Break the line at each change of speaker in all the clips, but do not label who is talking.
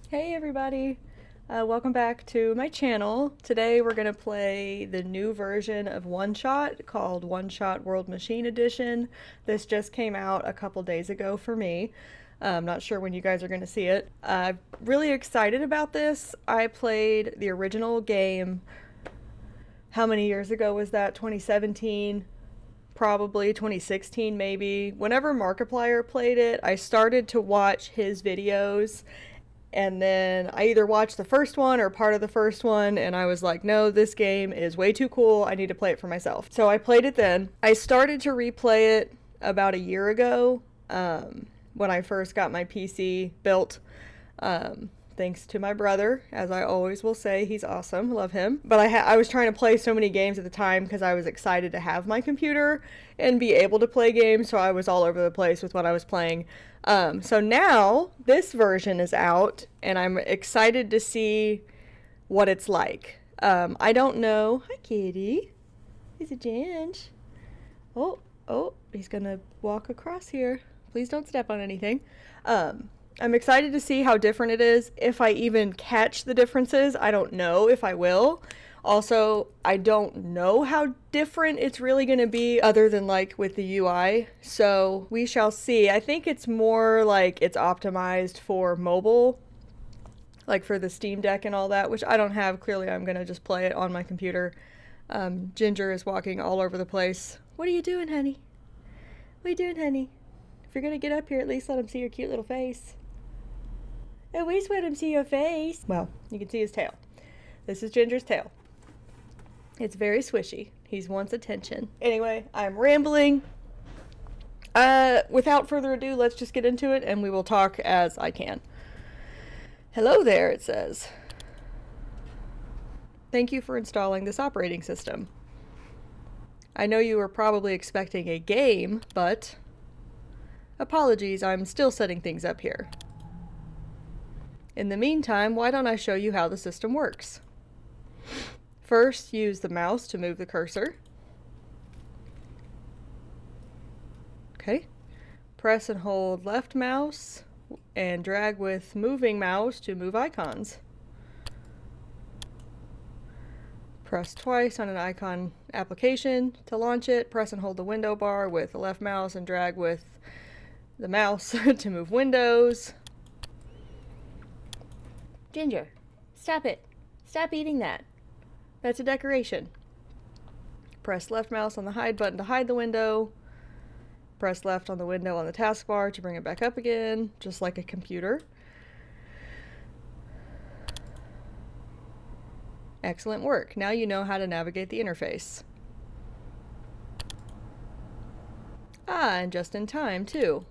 Hey everybody! Welcome back to my channel. Today we're going to play the new version of One Shot called One Shot World Machine Edition. This just came out a couple days ago for me. I'm not sure when you guys are going to see it. I'm really excited about this. I played the original game, how many years ago was that? 2017? Probably 2016 maybe. Whenever Markiplier played it, I started to watch his videos, and then I either watched the first one or part of the first one, and I was like, no, this game is way too cool. I need to play it for myself. So I played it then. I started to replay it about a year ago, when I first got my PC built. Thanks to my brother, as I always will say, he's awesome, love him. But I was trying to play so many games at the time because I was excited to have my computer and be able to play games, so I was all over the place with what I was playing. So now this version is out, and I'm excited to see what it's like. I don't know. Hi, kitty. He's a Ginge. Oh, he's gonna walk across here. Please don't step on anything. I'm excited to see how different it is. If I even catch the differences, I don't know if I will. Also, I don't know how different it's really going to be other than like with the UI. So we shall see. I think it's more like it's optimized for mobile, like for the Steam Deck and all that, which I don't have. Clearly, I'm going to just play it on my computer. Ginger is walking all over the place. What are you doing, honey? What are you doing, honey? If you're going to get up here, at least let him see your cute little face. At least let him see your face. Well, you can see his tail. This is Ginger's tail. It's very swishy. He wants attention. Anyway, I'm rambling. Without further ado, let's just get into it and we will talk as I can. Hello there, it says. Thank you for installing this operating system. I know you were probably expecting a game, but apologies, I'm still setting things up here. In the meantime, why don't I show you how the system works? First, use the mouse to move the cursor. Okay. Press and hold left mouse and drag with moving mouse to move icons. Press twice on an icon application to launch it. Press and hold the window bar with the left mouse and drag with the mouse to move windows. Ginger, stop it. Stop eating that. That's a decoration. Press left mouse on the hide button to hide the window. Press left on the window on the taskbar to bring it back up again, just like a computer. Excellent work. Now you know how to navigate the interface. And just in time, too.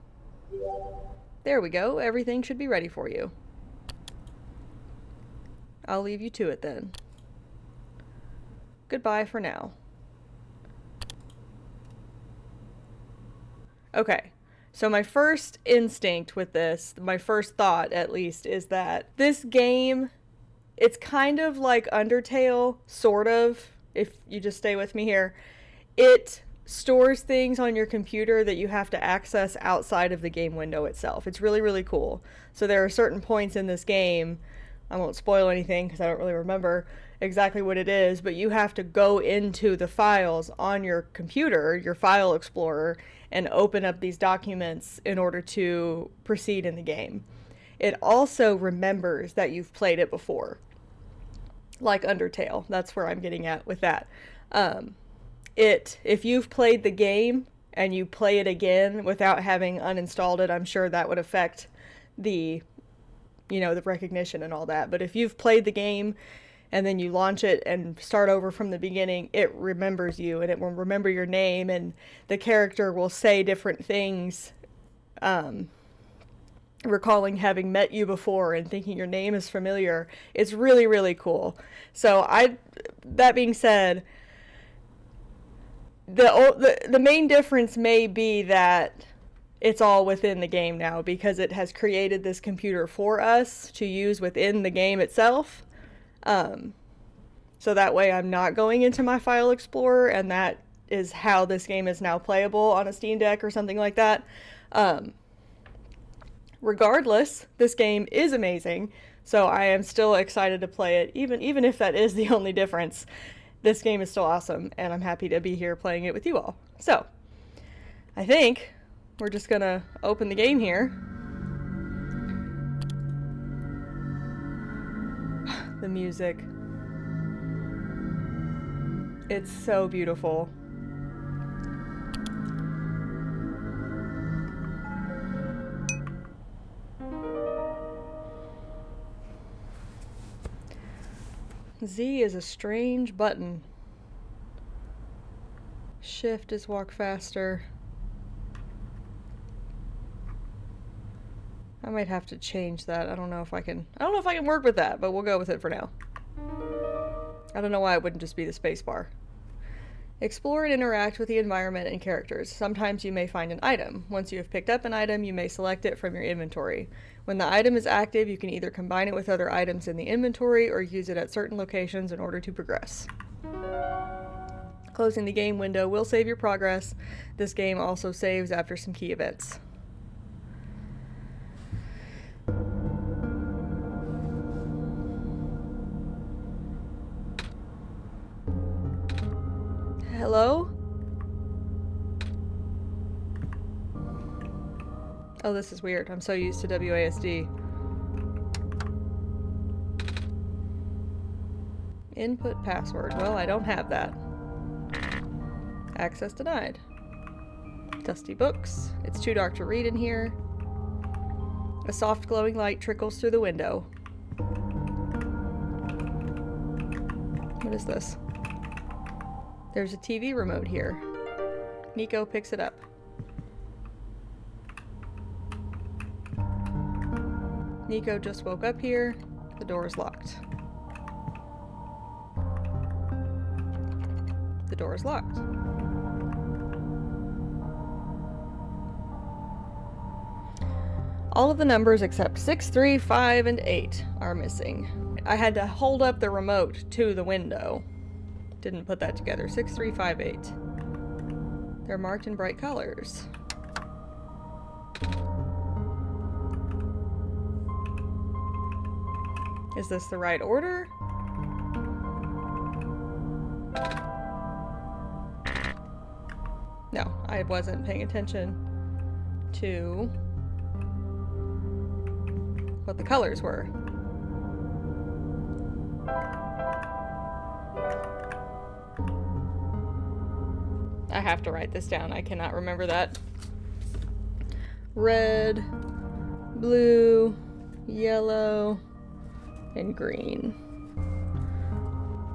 There we go. Everything should be ready for you. I'll leave you to it then. Goodbye for now. Okay, so my first instinct with this, my first thought at least, is that this game, it's kind of like Undertale, sort of, if you just stay with me here. It stores things on your computer that you have to access outside of the game window itself. It's really, really cool. So there are certain points in this game, I won't spoil anything because I don't really remember exactly what it is, but you have to go into the files on your computer, your file explorer, and open up these documents in order to proceed in the game. It also remembers that you've played it before, like Undertale. That's where I'm getting at with that. If you've played the game and you play it again without having uninstalled it, I'm sure that would affect the recognition and all that. But if you've played the game and then you launch it and start over from the beginning, it remembers you and it will remember your name, and the character will say different things, recalling having met you before and thinking your name is familiar. It's really, really cool. So that being said, the main difference may be that it's all within the game now, because it has created this computer for us to use within the game itself. So that way I'm not going into my file explorer, and that is how this game is now playable on a Steam Deck or something like that. Regardless, this game is amazing. So I am still excited to play it, even if that is the only difference. This game is still awesome, and I'm happy to be here playing it with you all. So, I think we're just gonna open the game here. The music. It's so beautiful. Z is a strange button. Shift is walk faster. I might have to change that. I don't know if I can work with that, but we'll go with it for now. I don't know why it wouldn't just be the spacebar. Explore and interact with the environment and characters. Sometimes you may find an item. Once you have picked up an item, you may select it from your inventory. When the item is active, you can either combine it with other items in the inventory or use it at certain locations in order to progress. Closing the game window will save your progress. This game also saves after some key events. Hello? Oh, this is weird. I'm so used to WASD. Input password. Well, I don't have that. Access denied. Dusty books. It's too dark to read in here. A soft glowing light trickles through the window. What is this? There's a TV remote here. Nico picks it up. Nico just woke up here. The door is locked. The door is locked. All of the numbers except 6, 3, 5, and 8 are missing. I had to hold up the remote to the window. Didn't put that together. 6, 3, 5, 8. They're marked in bright colors. Is this the right order? No, I wasn't paying attention to what the colors were. I have to write this down. I cannot remember that. Red, blue, yellow, and green.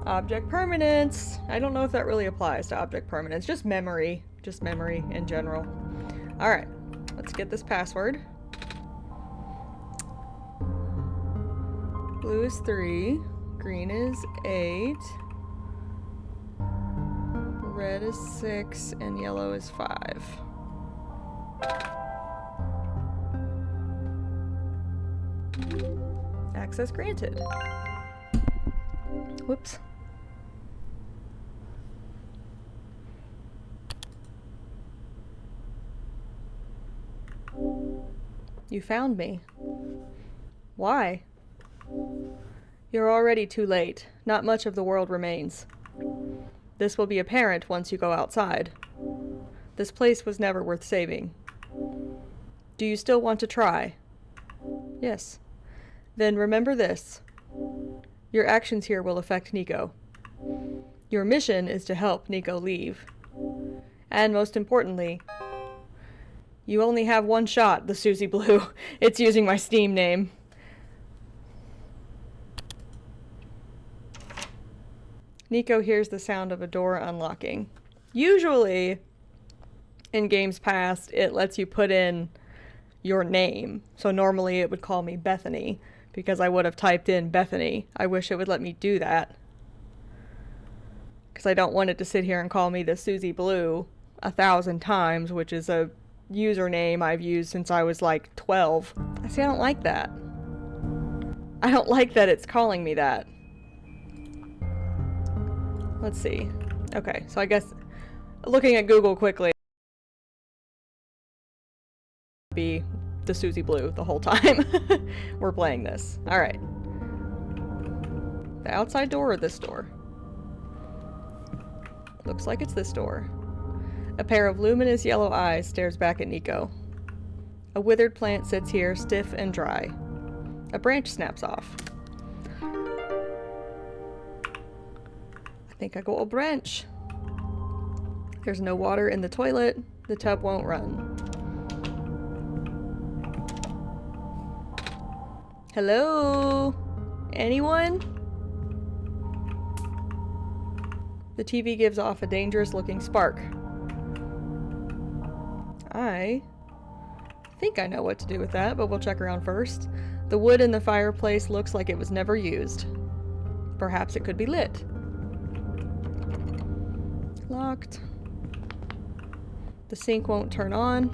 Object permanence. I don't know if that really applies to object permanence. Just memory in general. All right, let's get this password. Blue is 3, green is 8, red is 6, and yellow is 5. Access granted. Whoops. You found me. Why? You're already too late. Not much of the world remains. This will be apparent once you go outside. This place was never worth saving. Do you still want to try? Yes. Then remember this. Your actions here will affect Nico. Your mission is to help Nico leave. And most importantly, you only have one shot, the Susie Blue. It's using my Steam name. Nico hears the sound of a door unlocking. Usually, in games past, it lets you put in your name. So normally it would call me Bethany, because I would have typed in Bethany. I wish it would let me do that, because I don't want it to sit here and call me the Susie Blue 1,000 times, which is a username I've used since I was like 12. See, I don't like that. I don't like that it's calling me that. Let's see. Okay, so I guess looking at Google quickly, be the Susie Blue the whole time we're playing this. All right. The outside door or this door? Looks like it's this door. A pair of luminous yellow eyes stares back at Nico. A withered plant sits here, stiff and dry. A branch snaps off. I think I got a branch. There's no water in the toilet. The tub won't run. Hello? Anyone? The TV gives off a dangerous-looking spark. I think I know what to do with that, but we'll check around first. The wood in the fireplace looks like it was never used. Perhaps it could be lit. Locked. The sink won't turn on.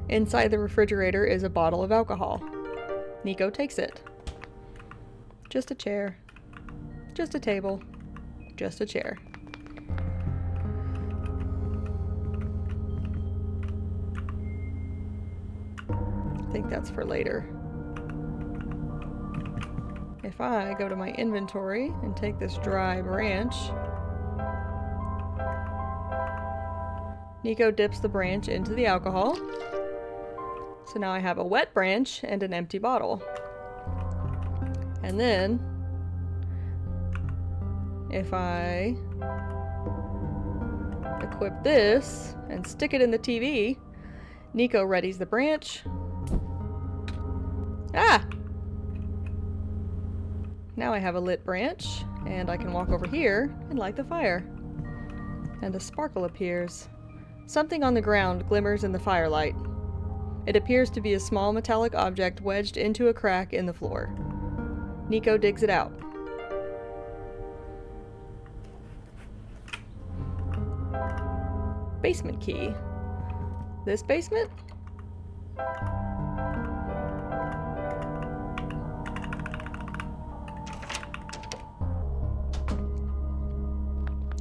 Inside the refrigerator is a bottle of alcohol. Nico takes it. Just a chair. Just a table. Just a chair. I think that's for later. If I go to my inventory and take this dry branch, Nico dips the branch into the alcohol. So now I have a wet branch and an empty bottle. And then, if I equip this and stick it in the TV, Nico readies the branch. Ah! Now I have a lit branch, and I can walk over here and light the fire. And a sparkle appears. Something on the ground glimmers in the firelight. It appears to be a small metallic object wedged into a crack in the floor. Nico digs it out. Basement key. This basement?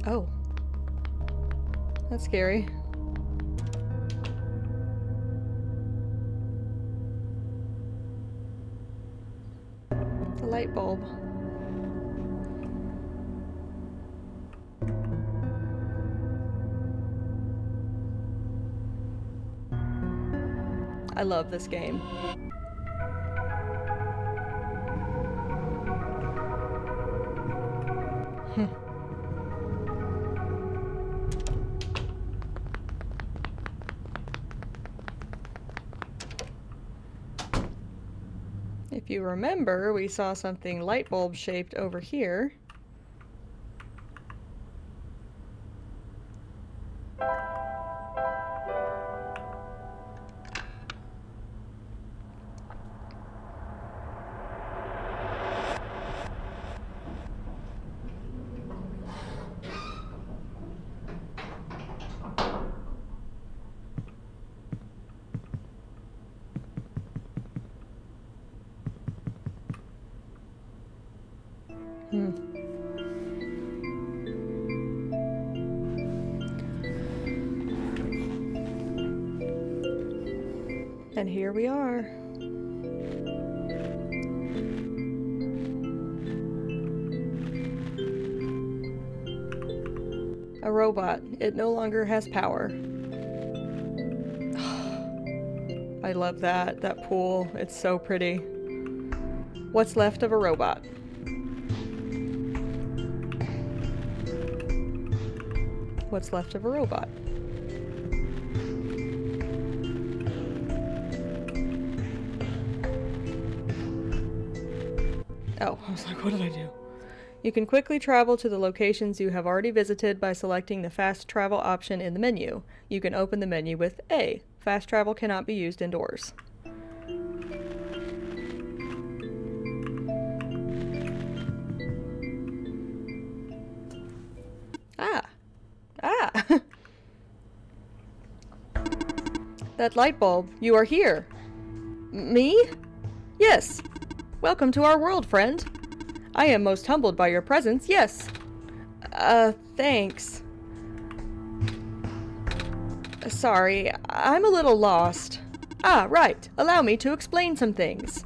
Oh. That's scary. The light bulb. I love this game. If you remember, we saw something light bulb shaped over here. And here we are. A robot. It no longer has power. I love that. That pool. It's so pretty. What's left of a robot? What's left of a robot? Oh, I was like, what did I do? You can quickly travel to the locations you have already visited by selecting the fast travel option in the menu. You can open the menu with A. Fast travel cannot be used indoors. Ah! That light bulb, you are here. Me? Yes. Welcome to our world, friend. I am most humbled by your presence, yes. Thanks. Sorry, I'm a little lost. Ah, right. Allow me to explain some things.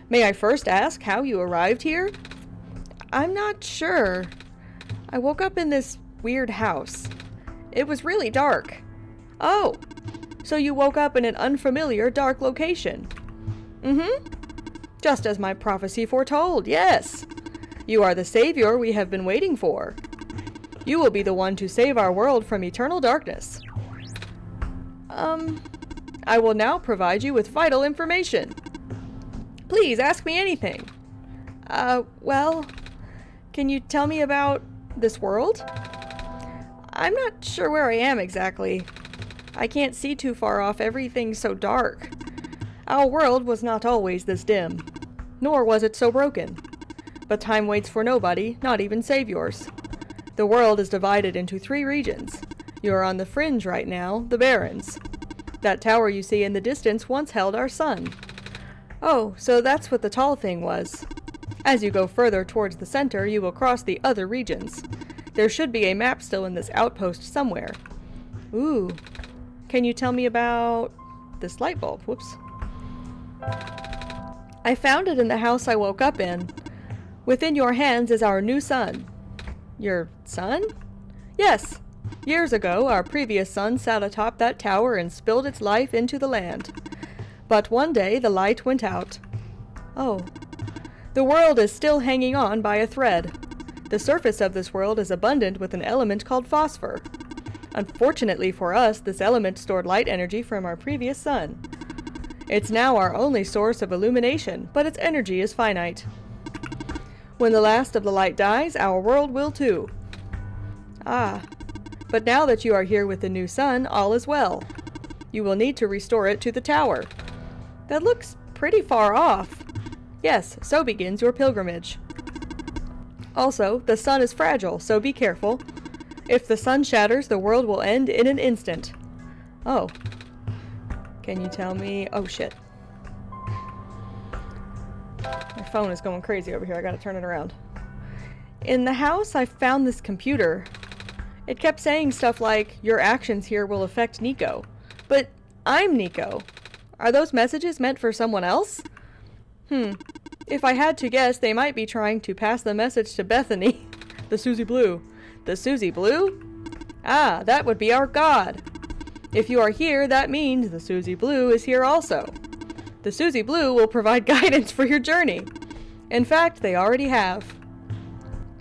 May I first ask how you arrived here? I'm not sure. I woke up in this weird house. It was really dark. Oh, so you woke up in an unfamiliar dark location. Mm-hmm. Just as my prophecy foretold, yes. You are the savior we have been waiting for. You will be the one to save our world from eternal darkness. I will now provide you with vital information. Please ask me anything. Well, can you tell me about this world? I'm not sure where I am exactly. I can't see too far off, everything's so dark. Our world was not always this dim, nor was it so broken. But time waits for nobody, not even saviors. The world is divided into 3 regions. You are on the fringe right now, the Barrens. That tower you see in the distance once held our sun. Oh, so that's what the tall thing was. As you go further towards the center, you will cross the other regions. There should be a map still in this outpost somewhere. Ooh. Can you tell me about this light bulb? Whoops. I found it in the house I woke up in. Within your hands is our new sun. Your son? Yes. Years ago, our previous sun sat atop that tower and spilled its life into the land. But one day, the light went out. Oh. The world is still hanging on by a thread. The surface of this world is abundant with an element called phosphor. Unfortunately for us, this element stored light energy from our previous sun. It's now our only source of illumination, but its energy is finite. When the last of the light dies, our world will too. Ah. But now that you are here with the new sun, all is well. You will need to restore it to the tower. That looks pretty far off. Yes, so begins your pilgrimage. Also, the sun is fragile, so be careful. If the sun shatters, the world will end in an instant. Oh. Can you tell me? Oh shit. My phone is going crazy over here. I gotta turn it around. In the house, I found this computer. It kept saying stuff like, your actions here will affect Nico. But I'm Nico. Are those messages meant for someone else? If I had to guess, they might be trying to pass the message to Bethany. The Susie Blue. The Susie Blue? Ah, that would be our god. If you are here, that means the Susie Blue is here also. The Susie Blue will provide guidance for your journey. In fact, they already have.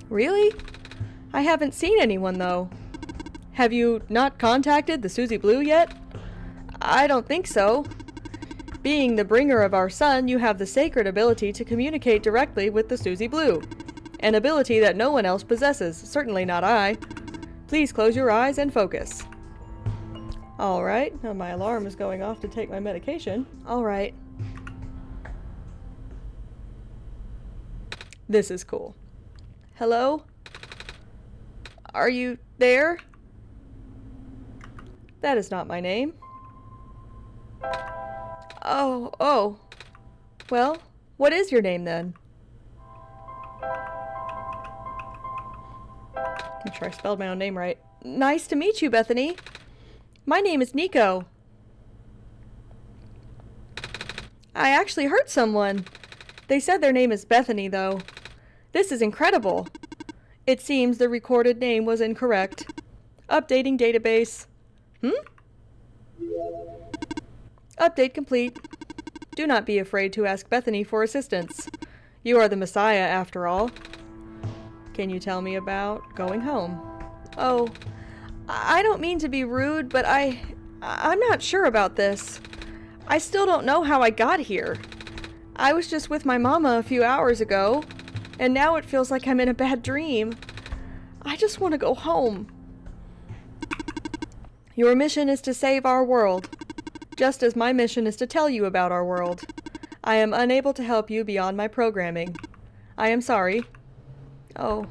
Really? I haven't seen anyone, though. Have you not contacted the Susie Blue yet? I don't think so. Being the bringer of our sun, you have the sacred ability to communicate directly with the Susie Blue. An ability that no one else possesses, certainly not I. Please close your eyes and focus. Alright, now my alarm is going off to take my medication. Alright. This is cool. Hello? Are you there? That is not my name. Oh. Well, what is your name then? Make sure I spelled my own name right. Nice to meet you, Bethany. My name is Nico. I actually heard someone. They said their name is Bethany, though. This is incredible. It seems the recorded name was incorrect. Updating database. Update complete. Do not be afraid to ask Bethany for assistance. You are the Messiah, after all. Can you tell me about going home? Oh, I don't mean to be rude, but I'm not sure about this. I still don't know how I got here. I was just with my mama a few hours ago, and now it feels like I'm in a bad dream. I just want to go home. Your mission is to save our world, just as my mission is to tell you about our world. I am unable to help you beyond my programming. I am sorry. Oh.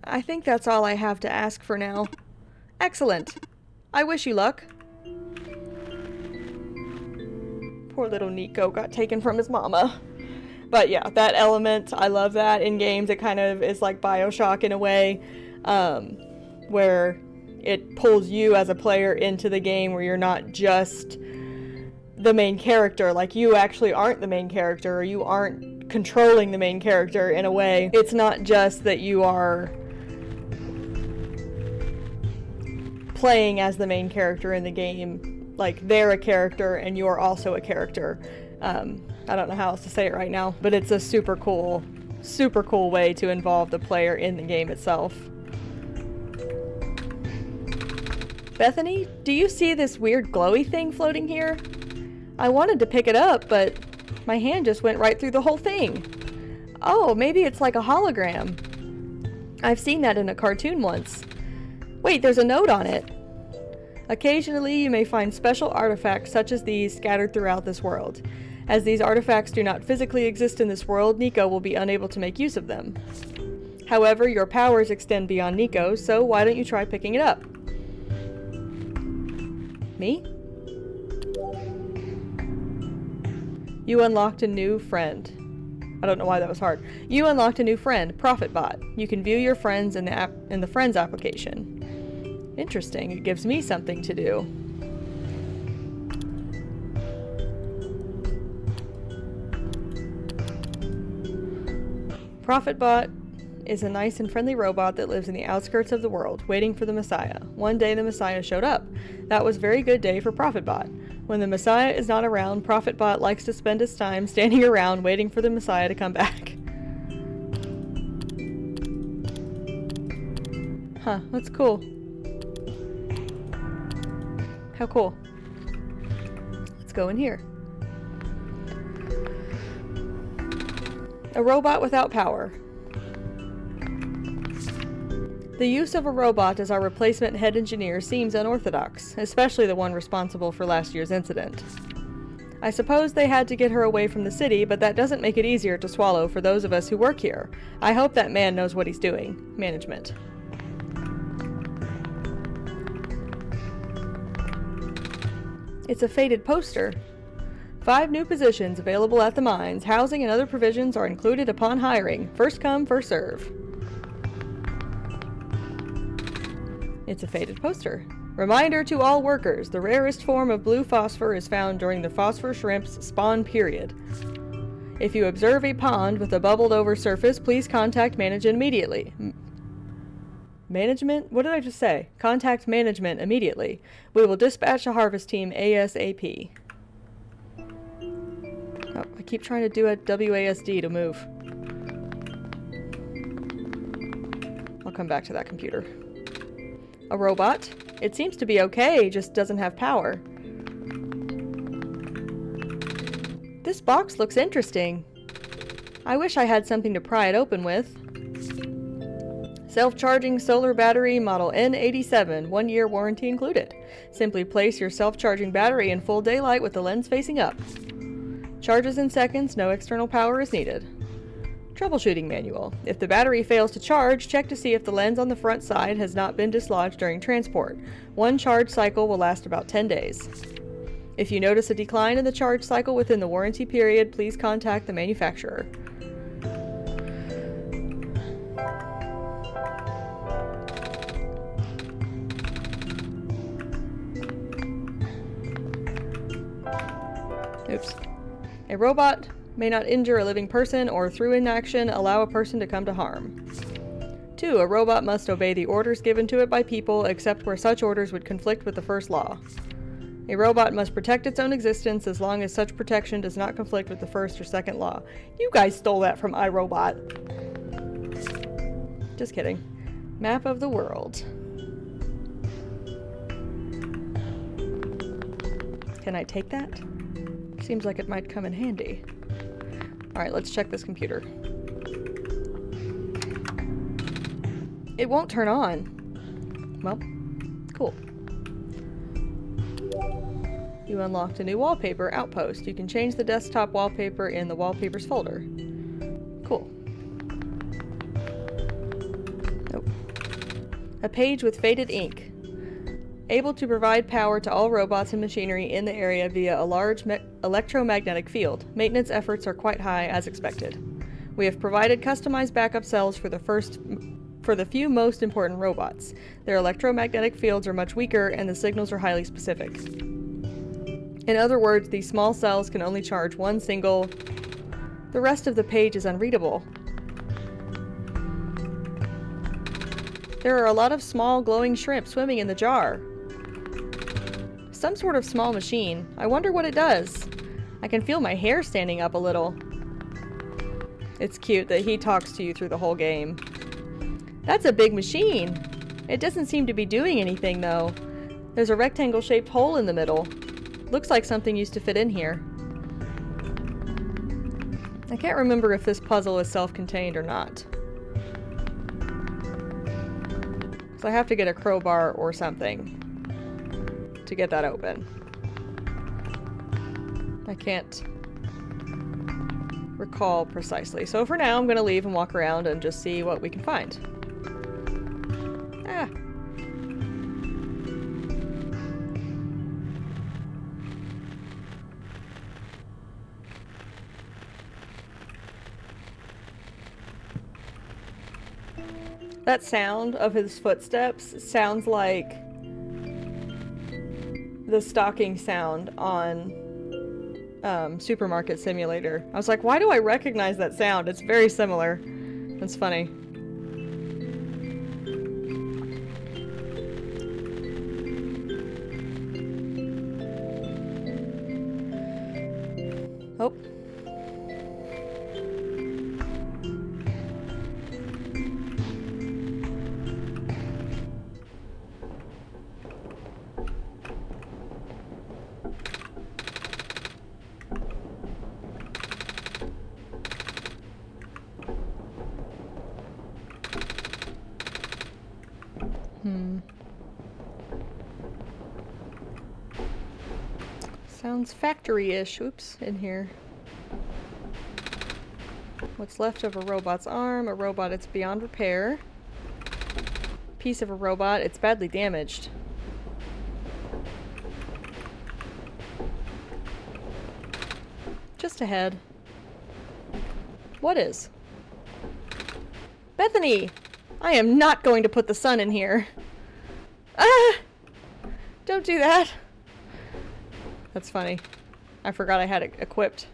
I think that's all I have to ask for now. Excellent. I wish you luck. Poor little Nico got taken from his mama. But yeah, that element, I love that in games. It kind of is like BioShock in a way, where it pulls you as a player into the game where you're not just the main character. Like, you actually aren't the main character, or you aren't controlling the main character in a way. It's not just that you are playing as the main character in the game, like they're a character and you're also a character. I don't know how else to say it right now, but it's a super cool way to involve the player in the game itself. Bethany, do you see this weird glowy thing floating here? I wanted to pick it up, but my hand just went right through the whole thing. Oh, maybe it's like a hologram. I've seen that in a cartoon once. Wait, there's a note on it. Occasionally, you may find special artifacts such as these scattered throughout this world. As these artifacts do not physically exist in this world, Nico will be unable to make use of them. However, your powers extend beyond Nico, so why don't you try picking it up? Me? You unlocked a new friend. I don't know why that was hard. You unlocked a new friend, ProfitBot. You can view your friends in the Friends application. Interesting, it gives me something to do. ProfitBot is a nice and friendly robot that lives in the outskirts of the world, waiting for the Messiah. One day the Messiah showed up. That was a very good day for ProfitBot. When the Messiah is not around, ProfitBot likes to spend his time standing around waiting for the Messiah to come back. Huh, that's cool. How cool. Let's go in here. A robot without power. The use of a robot as our replacement head engineer seems unorthodox, especially the one responsible for last year's incident. I suppose they had to get her away from the city, but that doesn't make it easier to swallow for those of us who work here. I hope that man knows what he's doing. Management. It's a faded poster. 5 new positions available at the mines. Housing and other provisions are included upon hiring. First come, first serve. It's a faded poster. Reminder to all workers, the rarest form of blue phosphor is found during the phosphor shrimp's spawn period. If you observe a pond with a bubbled over surface, please contact management immediately. Management? What did I just say? Contact management immediately. We will dispatch a harvest team ASAP. Oh, I keep trying to do a WASD to move. I'll come back to that computer. A robot? It seems to be okay, just doesn't have power. This box looks interesting. I wish I had something to pry it open with. Self-charging solar battery model N87, 1-year warranty included. Simply place your self-charging battery in full daylight with the lens facing up. Charges in seconds, no external power is needed. Troubleshooting manual. If the battery fails to charge, check to see if the lens on the front side has not been dislodged during transport. 1 charge cycle will last about 10 days. If you notice a decline in the charge cycle within the warranty period, please contact the manufacturer. Oops. A robot may not injure a living person or through inaction allow a person to come to harm. 2. A robot must obey the orders given to it by people except where such orders would conflict with the first law. A robot must protect its own existence as long as such protection does not conflict with the first or second law. You guys stole that from iRobot. Just kidding. Map of the world. Can I take that? Seems like it might come in handy. Alright, let's check this computer. It won't turn on. Well, cool. You unlocked a new wallpaper outpost. You can change the desktop wallpaper in the wallpapers folder. Cool. Nope. A page with faded ink. Able to provide power to all robots and machinery in the area via a large electromagnetic field. Maintenance efforts are quite high as expected. We have provided customized backup cells for the few most important robots. Their electromagnetic fields are much weaker and the signals are highly specific. In other words, these small cells can only charge one single The rest of the page is unreadable. There are a lot of small glowing shrimp swimming in the jar. Some sort of small machine. I wonder what it does. I can feel my hair standing up a little. It's cute that he talks to you through the whole game. That's a big machine. It doesn't seem to be doing anything though. There's a rectangle-shaped hole in the middle. Looks like something used to fit in here. I can't remember if this puzzle is self-contained or not. So I have to get a crowbar or something to get that open. I can't recall precisely. So for now, I'm going to leave and walk around and just see what we can find. Ah. That sound of his footsteps sounds like the stocking sound on Supermarket Simulator. I was like, why do I recognize that sound? It's very similar. That's funny. Oh. Sounds factory-ish. Oops, in here. What's left of a robot's arm? A robot that's beyond repair. Piece of a robot. It's badly damaged. Just ahead. What is? Bethany! I am not going to put the sun in here. Ah! Don't do that. That's funny. I forgot I had it equipped.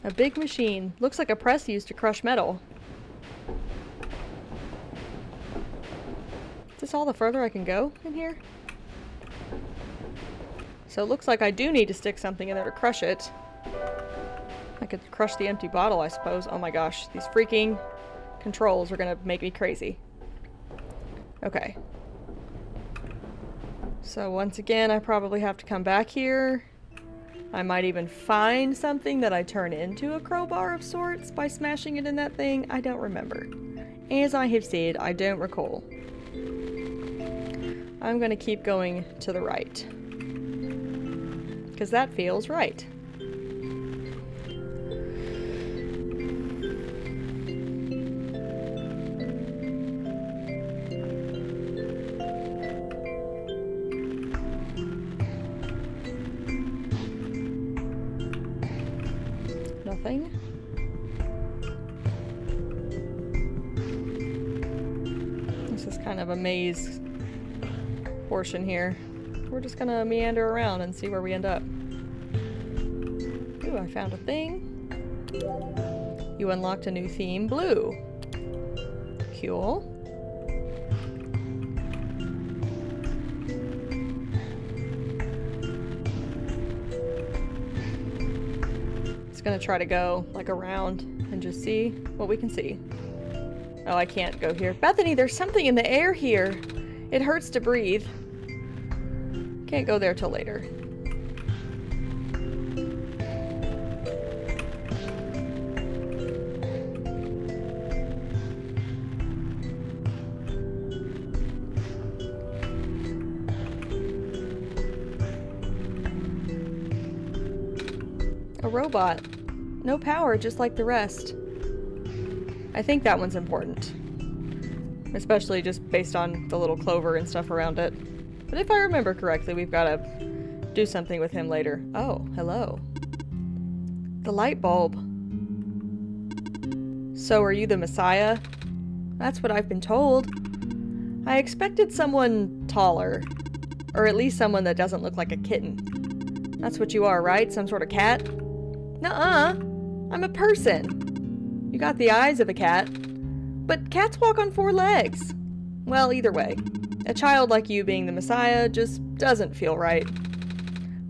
A big machine. Looks like a press used to crush metal. Is this all the further I can go in here? So it looks like I do need to stick something in there to crush it. I could crush the empty bottle, I suppose. Oh my gosh, these freaking controls are gonna make me crazy. Okay. So once again, I probably have to come back here. I might even find something that I turn into a crowbar of sorts by smashing it in that thing. I don't remember. As I have said, I don't recall. I'm gonna keep going to the right. Because that feels right. Nothing. This is kind of a maze portion here. We're just gonna meander around and see where we end up. Ooh, I found a thing. You unlocked a new theme, blue. Cool. Just gonna try to go like around and just see what we can see. Oh, I can't go here. Bethany, there's something in the air here. It hurts to breathe. Can't go there till later. A robot. No power, just like the rest. I think that one's important. Especially just based on the little clover and stuff around it. But if I remember correctly, we've got to do something with him later. Oh, hello. The light bulb. So are you the Messiah? That's what I've been told. I expected someone taller. Or at least someone that doesn't look like a kitten. That's what you are, right? Some sort of cat? Nuh-uh. I'm a person. You got the eyes of a cat. But cats walk on 4 legs. Well, either way. A child like you being the Messiah just doesn't feel right.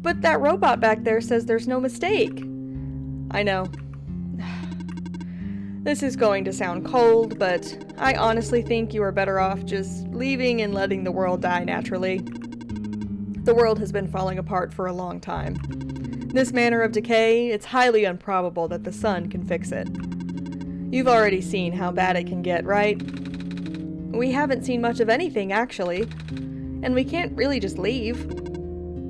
But that robot back there says there's no mistake. I know. This is going to sound cold, but I honestly think you are better off just leaving and letting the world die naturally. The world has been falling apart for a long time. This manner of decay, it's highly improbable that the sun can fix it. You've already seen how bad it can get, right? We haven't seen much of anything, actually. And we can't really just leave.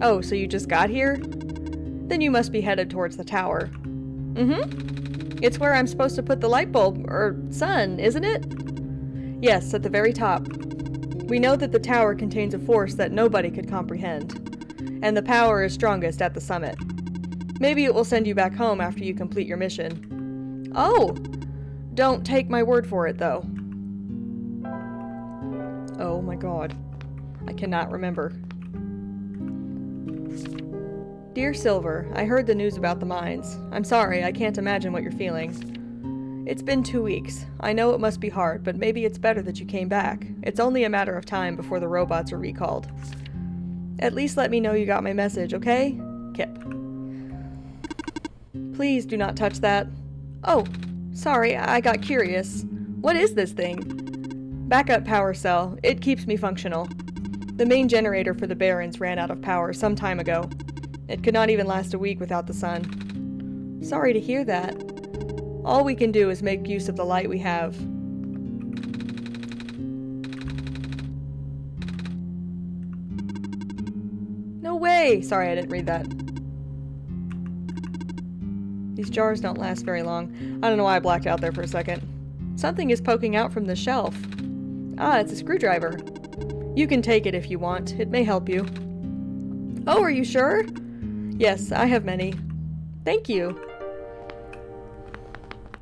Oh, so you just got here? Then you must be headed towards the tower. Mm-hmm. It's where I'm supposed to put the light bulb, or sun, isn't it? Yes, at the very top. We know that the tower contains a force that nobody could comprehend, and the power is strongest at the summit. Maybe it will send you back home after you complete your mission. Oh! Don't take my word for it, though. Oh my god. I cannot remember. Dear Silver, I heard the news about the mines. I'm sorry, I can't imagine what you're feeling. It's been 2 weeks. I know it must be hard, but maybe it's better that you came back. It's only a matter of time before the robots are recalled. At least let me know you got my message, okay? Kip. Please do not touch that. Oh, sorry, I got curious. What is this thing? Backup power cell. It keeps me functional. The main generator for the Barrens ran out of power some time ago. It could not even last a week without the sun. Sorry to hear that. All we can do is make use of the light we have. No way! Sorry, I didn't read that. These jars don't last very long. I don't know why I blacked out there for a second. Something is poking out from the shelf. Ah, it's a screwdriver. You can take it if you want. It may help you. Oh, are you sure? Yes, I have many. Thank you.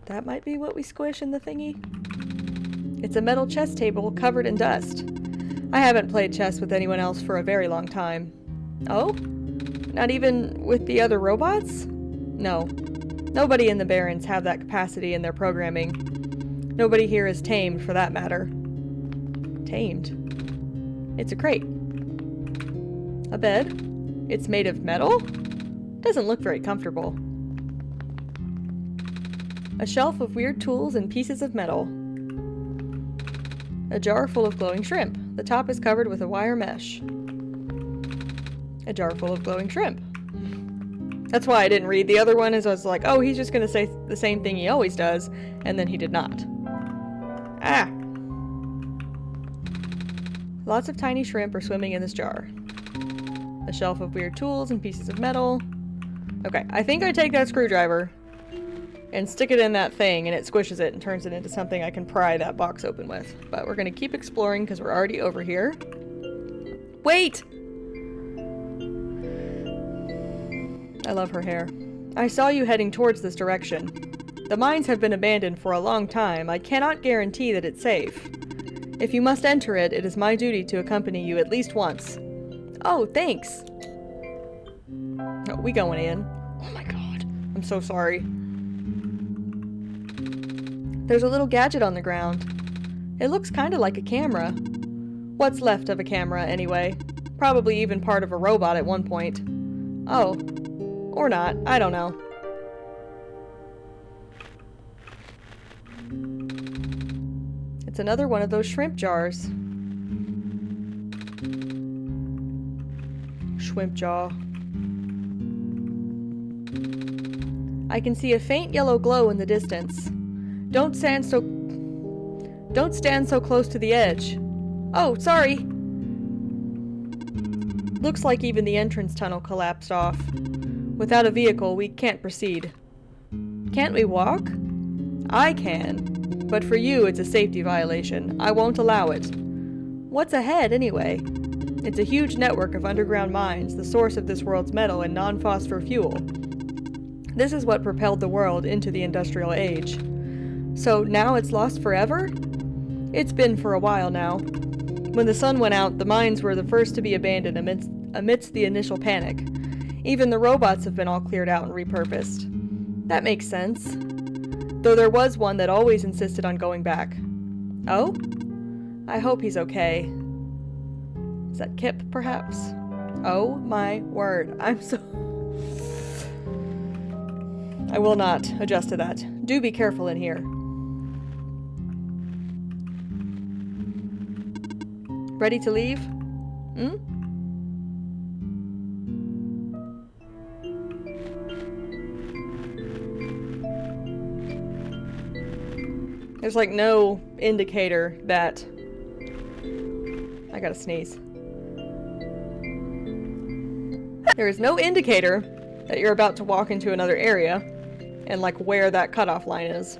That might be what we squish in the thingy. It's a metal chess table covered in dust. I haven't played chess with anyone else for a very long time. Oh? Not even with the other robots? No. Nobody in the Barrens have that capacity in their programming. Nobody here is tamed, for that matter. Tamed? It's a crate. A bed? It's made of metal? Doesn't look very comfortable. A shelf of weird tools and pieces of metal. A jar full of glowing shrimp. The top is covered with a wire mesh. A jar full of glowing shrimp. That's why I didn't read the other one, as I was like, oh, he's just going to say the same thing he always does, and then he did not. Ah! Lots of tiny shrimp are swimming in this jar. A shelf of weird tools and pieces of metal. Okay, I think I take that screwdriver and stick it in that thing, and it squishes it and turns it into something I can pry that box open with. But we're going to keep exploring because we're already over here. Wait! I love her hair. I saw you heading towards this direction. The mines have been abandoned for a long time. I cannot guarantee that it's safe. If you must enter it, it is my duty to accompany you at least once. Oh, thanks! Oh, we going in. Oh my god. I'm so sorry. There's a little gadget on the ground. It looks kind of like a camera. What's left of a camera, anyway. Probably even part of a robot at one point. Oh. Or not. I don't know. It's another one of those shrimp jars. Shrimp jaw. I can see a faint yellow glow in the distance. Don't stand so close to the edge. Oh, sorry. Looks like even the entrance tunnel collapsed off. Without a vehicle, we can't proceed. Can't we walk? I can. But for you, it's a safety violation. I won't allow it. What's ahead, anyway? It's a huge network of underground mines, the source of this world's metal and non-phosphor fuel. This is what propelled the world into the industrial age. So now it's lost forever? It's been for a while now. When the sun went out, the mines were the first to be abandoned amidst the initial panic. Even the robots have been all cleared out and repurposed. That makes sense. Though there was one that always insisted on going back. Oh? I hope he's okay. Is that Kip, perhaps? Oh my word. I'm so... I will not adjust to that. Do be careful in here. Ready to leave? There's like no indicator that... I gotta sneeze. There is no indicator that you're about to walk into another area and like where that cutoff line is.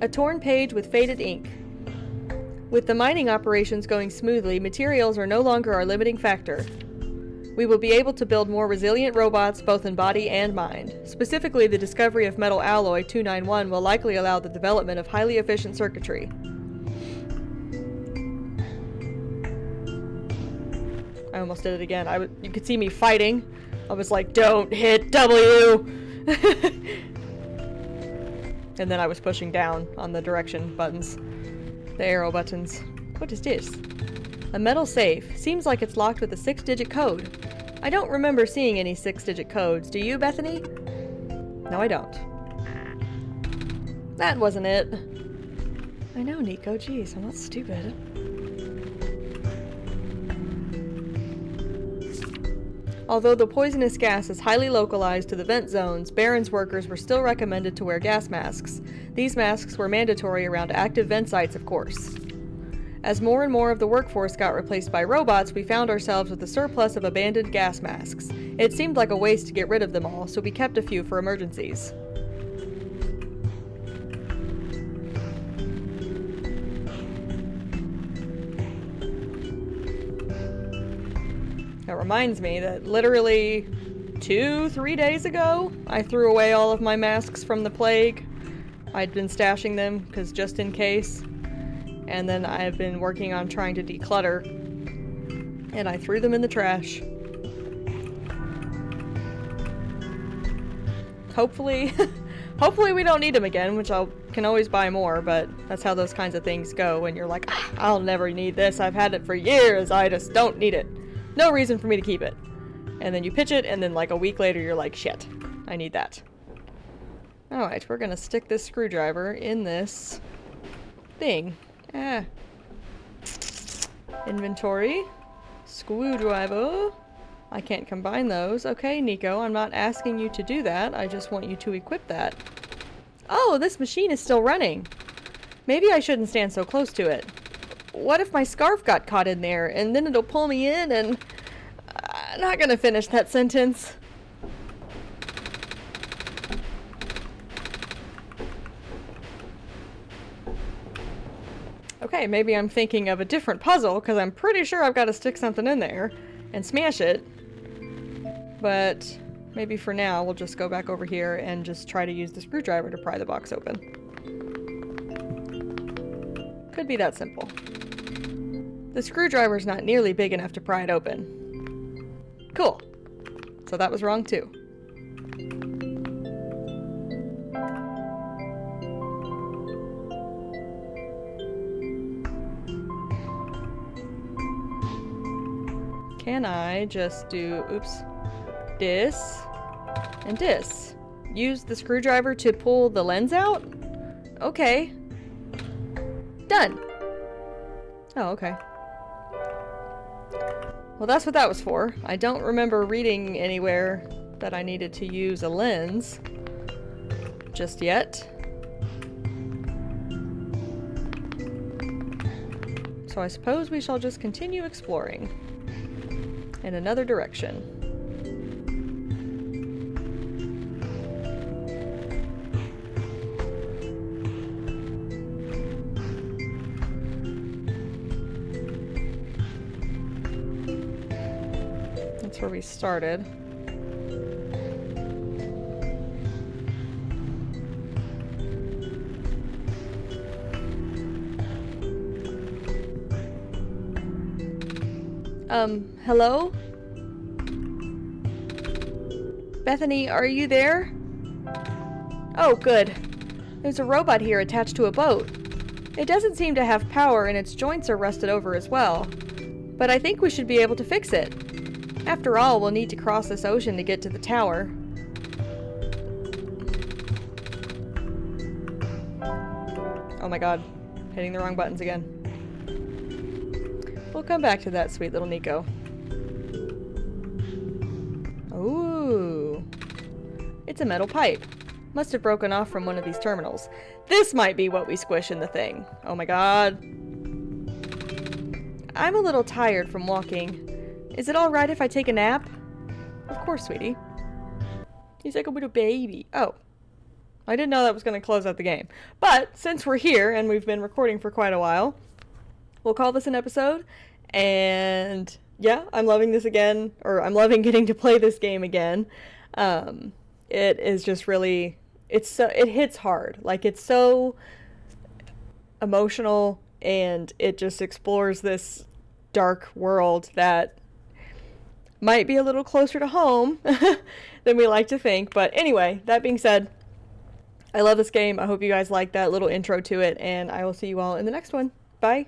A torn page with faded ink. With the mining operations going smoothly, materials are no longer our limiting factor. We will be able to build more resilient robots both in body and mind. Specifically, the discovery of metal alloy 291 will likely allow the development of highly efficient circuitry. I almost did it again. You could see me fighting. I was like, don't hit W! And then I was pushing down on the direction buttons. The arrow buttons. What is this? A metal safe. Seems like it's locked with a 6-digit code. I don't remember seeing any 6-digit codes. Do you, Bethany? No, I don't. That wasn't it. I know, Nico. Jeez, I'm not stupid. Although the poisonous gas is highly localized to the vent zones, Barron's workers were still recommended to wear gas masks. These masks were mandatory around active vent sites, of course. As more and more of the workforce got replaced by robots, we found ourselves with a surplus of abandoned gas masks. It seemed like a waste to get rid of them all, so we kept a few for emergencies. That reminds me that literally 2-3 days ago, I threw away all of my masks from the plague. I'd been stashing them, because just in case. And then I have been working on trying to declutter. And I threw them in the trash. Hopefully, hopefully we don't need them again, which I can always buy more, but that's how those kinds of things go when you're like, I'll never need this, I've had it for years, I just don't need it. No reason for me to keep it. And then you pitch it, and then like a week later you're like, shit, I need that. Alright, we're gonna stick this screwdriver in this thing. Inventory. Screwdriver. I can't combine those. Okay, Nico, I'm not asking you to do that. I just want you to equip that. Oh, this machine is still running. Maybe I shouldn't stand so close to it. What if my scarf got caught in there, and then it'll pull me in, and... I'm not gonna finish that sentence. Okay, maybe I'm thinking of a different puzzle, because I'm pretty sure I've got to stick something in there and smash it. But maybe for now, we'll just go back over here and just try to use the screwdriver to pry the box open. Could be that simple. The screwdriver's not nearly big enough to pry it open. Cool. So that was wrong too. Can I just do, oops, this and this? Use the screwdriver to pull the lens out? Okay. Done. Oh, okay. Well, that's what that was for. I don't remember reading anywhere that I needed to use a lens just yet. So I suppose we shall just continue exploring in another direction. That's where we started. Hello? Bethany, are you there? Oh, good. There's a robot here attached to a boat. It doesn't seem to have power and its joints are rusted over as well. But I think we should be able to fix it. After all, we'll need to cross this ocean to get to the tower. Oh my god. Hitting the wrong buttons again. We'll come back to that, sweet little Nico. Ooh. It's a metal pipe. Must have broken off from one of these terminals. This might be what we squish in the thing. Oh my god. I'm a little tired from walking. Is it alright if I take a nap? Of course, sweetie. He's like a little baby. Oh. I didn't know that was going to close out the game. But since we're here and we've been recording for quite a while, we'll call this an episode. And yeah, I'm loving this again, or I'm loving getting to play this game again. It is just really, it hits hard. Like, it's so emotional and it just explores this dark world that might be a little closer to home than we like to think. But anyway, that being said, I love this game. I hope you guys like that little intro to it, and I will see you all in the next one. Bye.